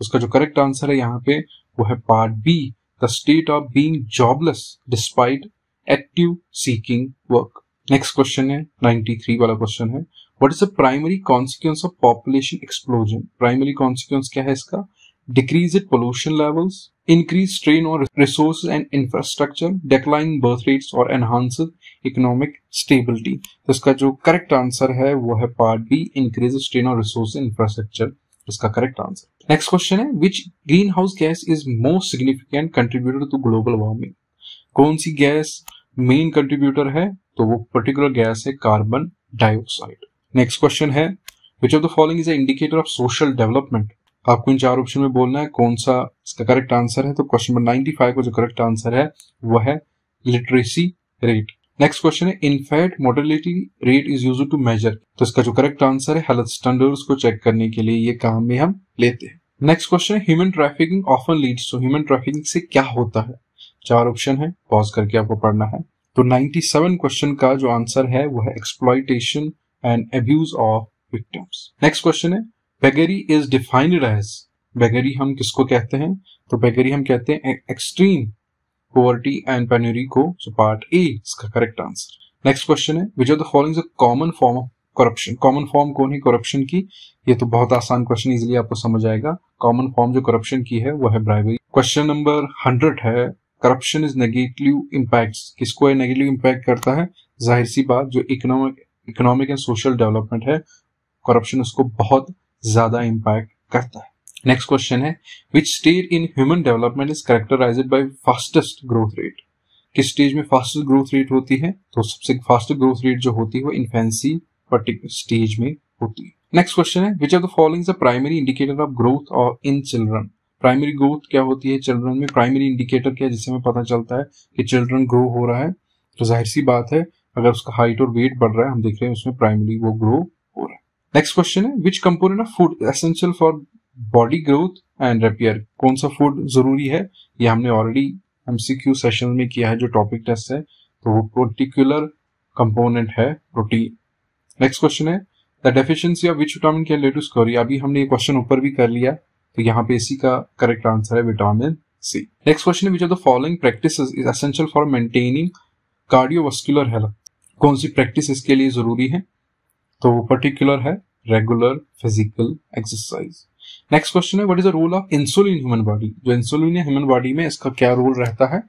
उसका जो करेक्ट आंसर है यहाँ पे वो है part B, the state of being jobless despite active seeking work. Next question है 93 वाला क्वेश्चन है what is the primary consequence of population explosion? Primary consequence क्या है इसका? Decrease in pollution levels, increase strain on resources and infrastructure, decline birth rates और enhanced economic stability. तो इसका जो करेक्ट आंसर है वो है part B, increase strain on resource infrastructure इसका करेक्ट आंसर। नेक्स्ट क्वेश्चन है which green house gas is most significant contributor to global warming? कौन सी गैस मेन कंट्रीब्यूटर है? तो वो पर्टिकुलर गैस है कार्बन डाइऑक्साइड। नेक्स्ट क्वेश्चन है which of the following is a indicator of social development? आपको इन 4 ऑप्शन में बोलना है कौन सा इसका करेक्ट आंसर है। तो क्वेश्चन नंबर 95 का जो करेक्ट आंसर है वो है लिटरेसी रेट। नेक्स्ट क्वेश्चन है infant mortality rate is used to measure. तो इसका जो करेक्ट आंसर है हेल्थ स्टैंडर्ड्स को चेक करने के लिए ये काम में हम लेते हैं। नेक्स्ट क्वेश्चन है human trafficking often leads to. Human trafficking से क्या होता है? 4 ऑप्शन है, पॉज करके आपको पढ़ना है। तो 97 क्वेश्चन का जो आंसर है वो है exploitation and abuse of victims. Next question है beggary is defined as. Beggary हम किसको कहते हैं? तो बेगरी हम कहते हैं एक्सट्रीम poverty and penury को। सो पार्ट ए इसका करेक्ट आंसर। नेक्स्ट क्वेश्चन है which of the following is a common form of corruption. Common form कौन है करप्शन की? ये तो बहुत आसान क्वेश्चन, इजीली आपको समझ आएगा। कॉमन फॉर्म जो करप्शन की है वो है ब्राइबरी। क्वेश्चन नंबर 100 है करप्शन इज नेगेटिव इम्पैक्ट्स। किसको है नेगेटिव इम्पैक्ट करता है? जाहिर सी बात जो इकोनॉमिक एंड सोशल डेवलपमेंट है, करप्शन उसको बहुत ज्यादा इम्पैक्ट करता है। नेक्स्ट क्वेश्चन है which stage in human development is characterized by fastest growth rate. किस स्टेज में फास्टेस्ट ग्रोथ रेट होती है? तो सबसे फास्टेस्ट ग्रोथ रेट जो होती है वो इन्फेंसी पर्टिकुलर स्टेज में होती है। नेक्स्ट क्वेश्चन है which of the following is the primary indicator of growth और इन चिल्ड्रन। प्राइमरी ग्रोथ क्या होती है चिल्ड्रन में? प्राइमरी इंडिकेटर क्या है जिससे हमें पता चलता है कि चिल्ड्रन ग्रो हो रहा है? तो जाहिर सी बात है अगर उसका हाइट और वेट बढ़ रहा है, हम देख रहे हैं उसमें प्राइमरी वो ग्रो हो रहा है। नेक्स्ट क्वेश्चन है विच component of food essential for body growth and repair. कौन सा फूड जरूरी है? ये हमने ऑलरेडी एमसीक्यू सेशन में किया है जो टॉपिक टेस्ट है, तो वो पर्टिकुलर कंपोनेंट है प्रोटीन। नेक्स्ट क्वेश्चन है the deficiency of which vitamin can lead to scurvy. अभी हमने ये क्वेश्चन ऊपर भी कर लिया, तो यहाँ पे इसी का करेक्ट आंसर है विटामिन सी। नेक्स्ट क्वेश्चन है which of the following practices is essential for maintaining cardiovascular health. कौन सी प्रैक्टिस इसके लिए जरूरी है? तो वो पर्टिकुलर है regular physical exercise. Next question है what is the role of insulin human body. जो इंसुलिन है ह्यूमन बॉडी में, इसका क्या रोल रहता है?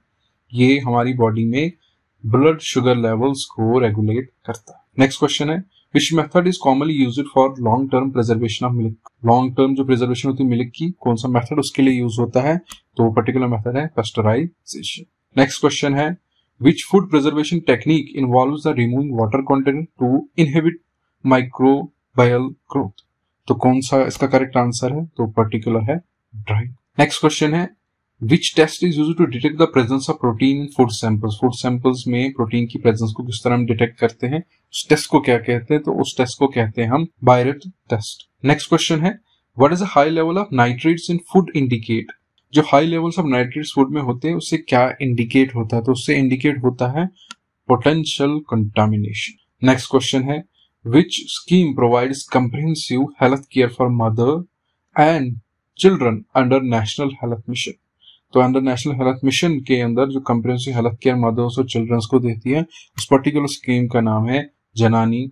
ये हमारी बॉडी में ब्लड शुगर लेवल्स को रेगुलेट करता है। नेक्स्ट क्वेश्चन है which method is commonly used for long term preservation of milk. Long term जो प्रिजर्वेशन होती है मिल्क की, कौन सा मेथड उसके लिए यूज होता है? तो पर्टिकुलर मेथड है पास्चराइजेशन। नेक्स्ट क्वेश्चन है which food preservation technique involves the removing water content to inhibit microbial growth. तो कौन सा इसका करेक्ट आंसर है? तो पर्टिकुलर है ड्राइंग। नेक्स्ट क्वेश्चन है which test is used to detect the presence of protein in food samples. Food samples में protein की प्रेजेंस को किस तरह हम डिटेक्ट करते हैं, उस टेस्ट को क्या कहते हैं? तो उस टेस्ट को कहते हैं हम बायरेट टेस्ट। नेक्स्ट क्वेश्चन है what is the high level of nitrates in food indicate. जो high levels of nitrates food में होते हैं उससे क्या इंडिकेट होता है? तो उससे इंडिकेट होता है पोटेंशियल कंटामिनेशन। नेक्स्ट क्वेश्चन है which scheme provides comprehensive health care for mother and children under national health mission। तो अंडर नेशनल हेल्थ मिशन के अंदर जो comprehensive health care mothers और children को देती है उस पर्टिकुलर स्कीम का नाम है जननी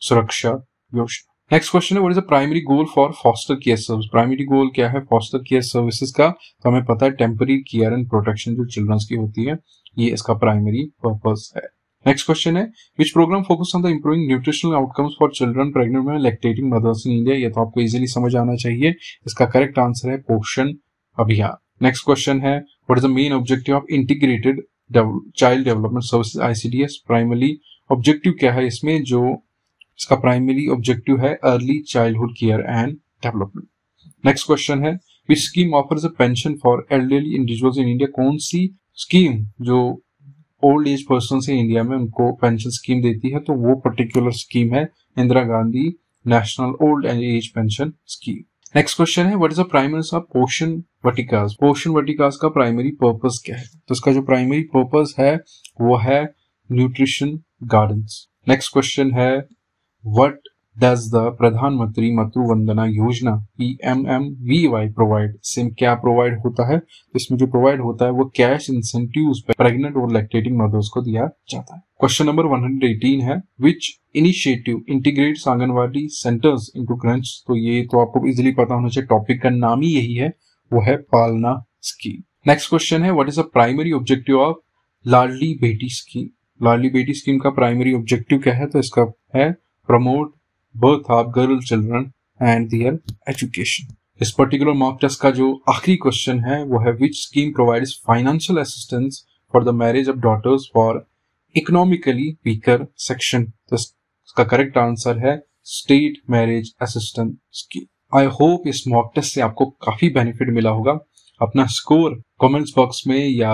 सुरक्षा योजना। नेक्स्ट क्वेश्चन है what is the primary goal for foster care service. Primary goal क्या है फॉस्टर केयर सर्विसेज का? तो हमें पता है टेम्पररी केयर एंड प्रोटेक्शन जो चिल्ड्रंस की होती है, ये इसका प्राइमरी पर्पस है। नेक्स्ट क्वेश्चन है विच programme focus on the improving nutritional outcomes for children pregnant में लैक्टेटिंग मदर्स इन इंडिया। ये तो आपको इजीली समझ आना चाहिए, इसका करेक्ट आंसर है पोषण अभियान। नेक्स्ट क्वेश्चन है what is the main objective of integrated child development services ICDS. Primary objective क्या है इसमें? जो इसका प्राइमरी ऑब्जेक्टिव है early childhood care and development. Next question है which scheme offers a pension for elderly individuals in India. कौन सी scheme जो ओल्ड एज पर्सन है इंडिया में उनको पेंशन स्कीम देती है? तो वो पर्टिकुलर स्कीम है Indira Gandhi national old age pension scheme. Next question है what is the primary of Poshan Vatikas. पोषण वाटिकास का प्राइमरी पर्पस क्या है? तो इसका जो प्राइमरी पर्पस है वो है न्यूट्रिशन गार्डन्स। नेक्स्ट क्वेश्चन है व्हाट डज द प्रधानमंत्री मातृ वंदना योजना PMMVY प्रोवाइड। इसमें क्या प्रोवाइड होता है? इसमें जो प्रोवाइड होता है वो कैश इंसेंटिव्स प्रेग्नेंट और लैक्टेटिंग मदर्स को दिया जाता है। क्वेश्चन नंबर 118 है which initiative integrates anganwadi centres into crunch. तो ये तो आपको इजीली पता होना चाहिए, टॉपिक का नाम ही यही है, वो है पालना स्कीम। नेक्स्ट क्वेश्चन है what is the primary objective of Ladli Beti scheme. Ladli Beti scheme का प्राइमरी ऑब्जेक्टिव क्या है? तो इसका है promote birth of girl children and their education। इस पर्टिकुलर मॉक टेस्ट का जो आखिरी क्वेश्चन है वो है which scheme provides financial assistance for the marriage of daughters for economically weaker section। तो इसका करेक्ट आंसर है state marriage assistance scheme. I hope इस मॉक टेस्ट से आपको काफी बेनिफिट मिला होगा। अपना स्कोर कमेंट्स बॉक्स में या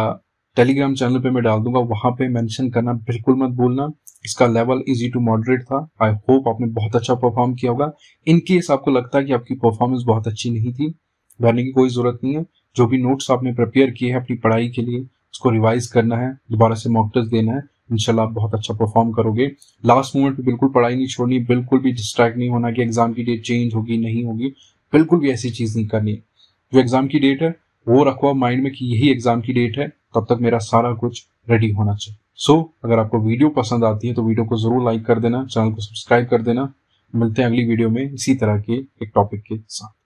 टेलीग्राम चैनल पे मैं डाल दूंगा, वहां पे मेंशन करना बिल्कुल मत भूलना। इसका लेवल इजी टू मॉडरेट था। आई होप आपने बहुत अच्छा परफॉर्म किया होगा। इन केस आपको लगता है कि आपकी परफॉर्मेंस बहुत अच्छी नहीं थी, डरने की कोई जरूरत नहीं है। जो भी नोट्स आपने प्रिपेयर किए हैं अपनी पढ़ाई के लिए, उसको रिवाइज करना है, दोबारा से मॉक टेस्ट देना है। इंशाल्लाह आप बहुत अच्छा परफॉर्म करोगे। लास्ट मोमेंट पे बिल्कुल पढ़ाई नहीं छोड़नी, बिल्कुल भी डिस्ट्रैक्ट नहीं होना कि एग्जाम की डेट चेंज होगी नहीं होगी, बिल्कुल भी ऐसी चीज नहीं करनी है। जो एग्जाम की डेट है वो रखो माइंड में कि यही एग्जाम की डेट है, तब तक मेरा सारा कुछ रेडी होना चाहिए। सो अगर आपको वीडियो पसंद आती है तो वीडियो को जरूर लाइक कर देना, चैनल को सब्सक्राइब कर देना। मिलते हैं अगली वीडियो में इसी तरह के एक टॉपिक के साथ।